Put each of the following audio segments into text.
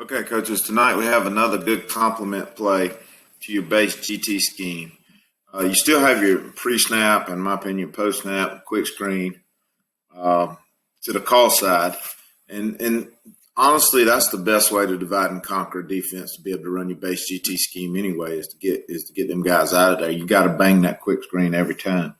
Okay, coaches, tonight we have another good complement play to your base GT scheme. You still have your pre-snap, and in my opinion, post-snap, quick screen to the call side. And honestly, that's the best way to divide and conquer defense, to be able to run your base GT scheme anyway, is to get them guys out of there. You got to bang that quick screen every time.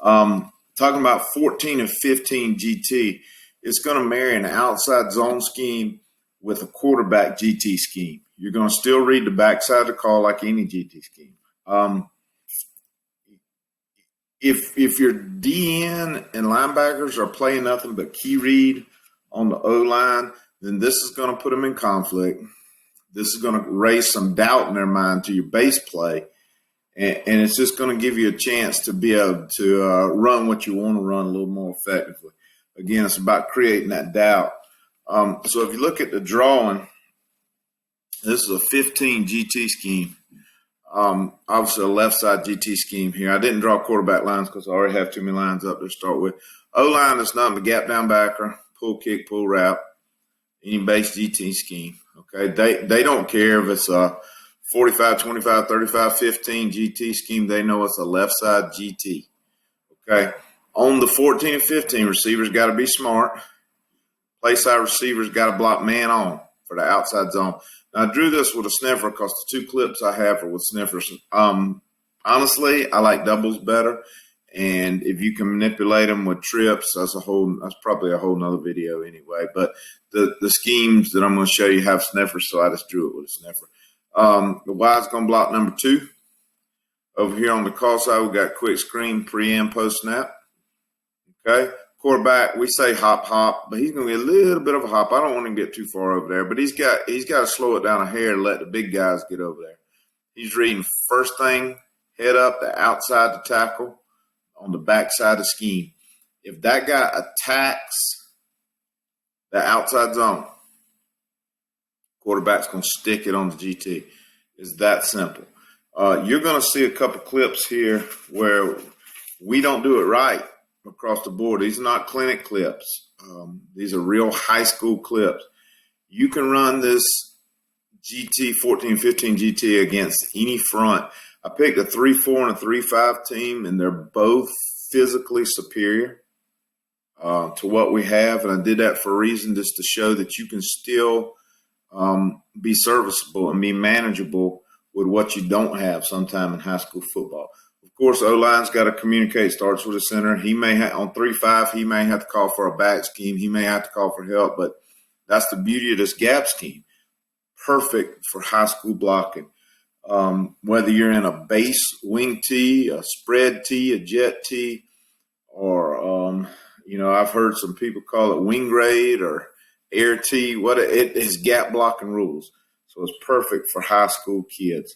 Talking about 14 and 15 GT, it's going to marry an outside zone scheme with a quarterback GT scheme. You're going to still read the backside of the call like any GT scheme. If your DN and linebackers are playing nothing but key read on the O-line, then this is going to put them in conflict. This is going to raise some doubt in their mind to your base play, and it's just going to give you a chance to be able to run what you want to run a little more effectively. Again, it's about creating that doubt. So if you look at the drawing, this is a 15 GT scheme. Obviously a left side GT scheme here. I didn't draw quarterback lines because I already have too many lines up to start with. O-line is nothing but gap down backer, pull kick, pull route, any base GT scheme. Okay, they don't care if it's a 45, 25, 35, 15 GT scheme. They know it's a left side GT. Okay, on the 14 and 15, receivers got to be smart. Play side receivers got to block man on for the outside zone. Now, I drew this with a sniffer because the two clips I have are with sniffers. Honestly, I like doubles better. And if you can manipulate them with trips, that's probably a whole nother video anyway. But the schemes that I'm going to show you have sniffers, so I just drew it with a sniffer. The Y's going to block number 2. Over here on the call side, we got quick screen, pre and post snap. Okay. Quarterback, we say hop, but he's going to be a little bit of a hop. I don't want him to get too far over there, but he's got to slow it down a hair and let the big guys get over there. He's reading first thing, head up, the outside the tackle on the backside of scheme. If that guy attacks the outside zone, quarterback's going to stick it on the GT. It's that simple. You're going to see a couple clips here where we don't do it right across the board. These are not clinic clips. These are real high school clips. You can run this GT 14, 15 GT against any front. I picked a 3-4 and a 3-5 team, and they're both physically superior to what we have. And I did that for a reason, just to show that you can still be serviceable and be manageable with what you don't have sometime in high school football. Of course, O-line's got to communicate, starts with a center. He may have, on 3-5, he may have to call for a back scheme. He may have to call for help, but that's the beauty of this gap scheme. Perfect for high school blocking. Whether you're in a base wing tee, a spread tee, a jet tee, or, I've heard some people call it wing grade or air tee. It is gap blocking rules. So it's perfect for high school kids.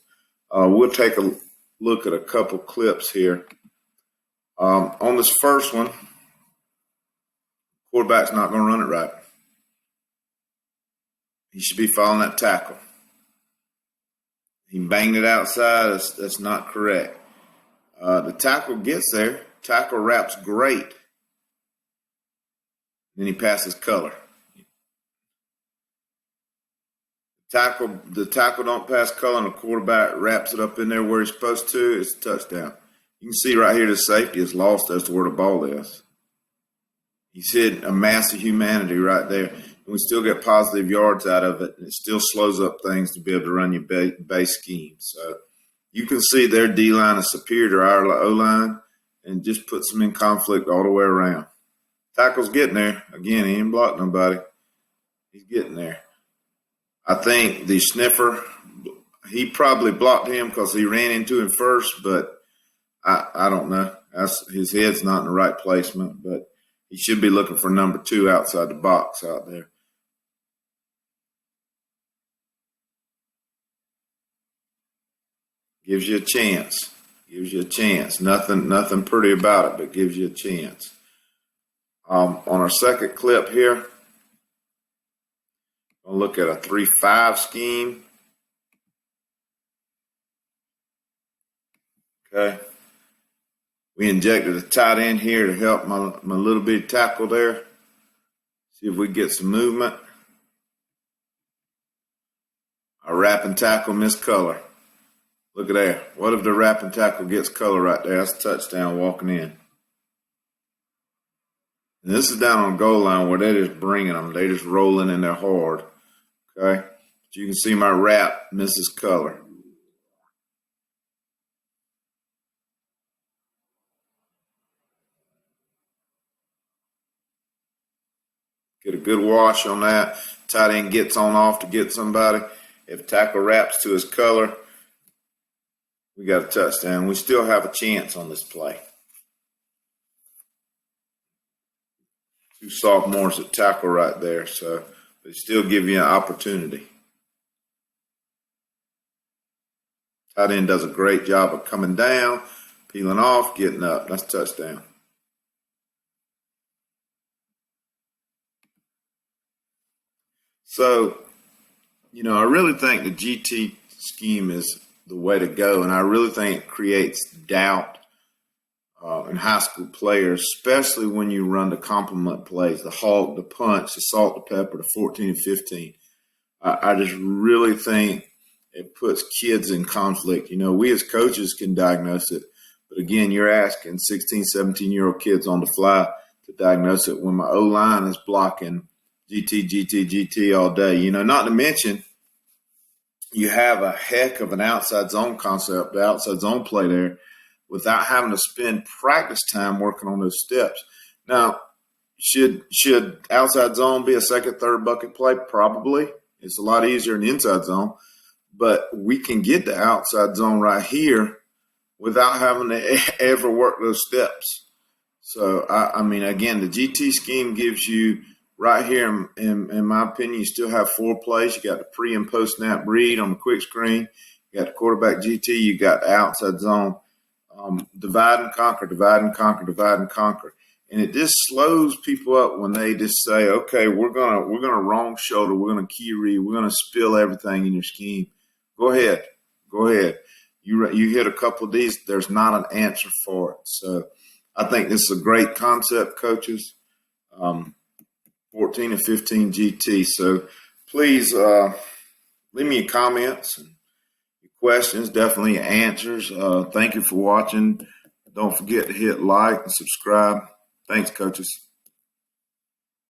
We'll take a look at a couple clips here. On this first one, quarterback's not going to run it right. He should be following that tackle. He banged it outside. That's not correct. The tackle gets there. Tackle wraps great. Then he passes color. The tackle don't pass color, and the quarterback wraps it up in there where he's supposed to. It's a touchdown. You can see right here the safety is lost as to where the ball is. He's hit a massive humanity right there, and we still get positive yards out of it, and it still slows up things to be able to run your base scheme. So you can see their D-line is superior to our O-line, and just puts them in conflict all the way around. Tackle's getting there. Again, he ain't blocked nobody. He's getting there. I think the sniffer, he probably blocked him because he ran into him first, but I don't know. His head's not in the right placement, but he should be looking for number 2 outside the box out there. Gives you a chance. Gives you a chance. Nothing pretty about it, but gives you a chance. On our second clip here, we'll look at a 3-5 scheme. Okay. We injected a tight end here to help my little bitty tackle there. See if we get some movement. A wrap and tackle missed color. Look at that. What if the wrap and tackle gets color right there? That's a touchdown walking in. And this is down on the goal line where they're just bringing them. They're just rolling in there hard. Okay? But you can see my wrap misses color. Get a good wash on that. Tight end gets on off to get somebody. If tackle wraps to his color, we got a touchdown. We still have a chance on this play. Two sophomores at tackle right there, so they still give you an opportunity. Tight end does a great job of coming down, peeling off, getting up. That's a touchdown. So, I really think the GT scheme is the way to go, and I really think it creates doubt in high school players, especially when you run the complement plays, the hawk, the punch, the salt, the pepper, the 14 and 15. I just really think it puts kids in conflict. We as coaches can diagnose it, but again, you're asking 16, 17-year-old kids on the fly to diagnose it when my O-line is blocking GT all day. Not to mention you have a heck of an outside zone concept, the outside zone play there, without having to spend practice time working on those steps. Now, should outside zone be a second, third bucket play? Probably. It's a lot easier in the inside zone. But we can get the outside zone right here without having to ever work those steps. So, again, the GT scheme gives you right here, in my opinion, you still have 4 plays. You got the pre and post snap read on the quick screen. You got the quarterback GT. You got the outside zone. Divide and conquer, divide and conquer, divide and conquer. And it just slows people up when they just say, okay, we're gonna wrong shoulder, we're gonna key read, we're gonna spill everything in your scheme. Go ahead. You hit a couple of these, there's not an answer for it. So I think this is a great concept, coaches. 14 and 15 GT. So please leave me your comments and questions, definitely answers. Thank you for watching. Don't forget to hit like and subscribe. Thanks, coaches.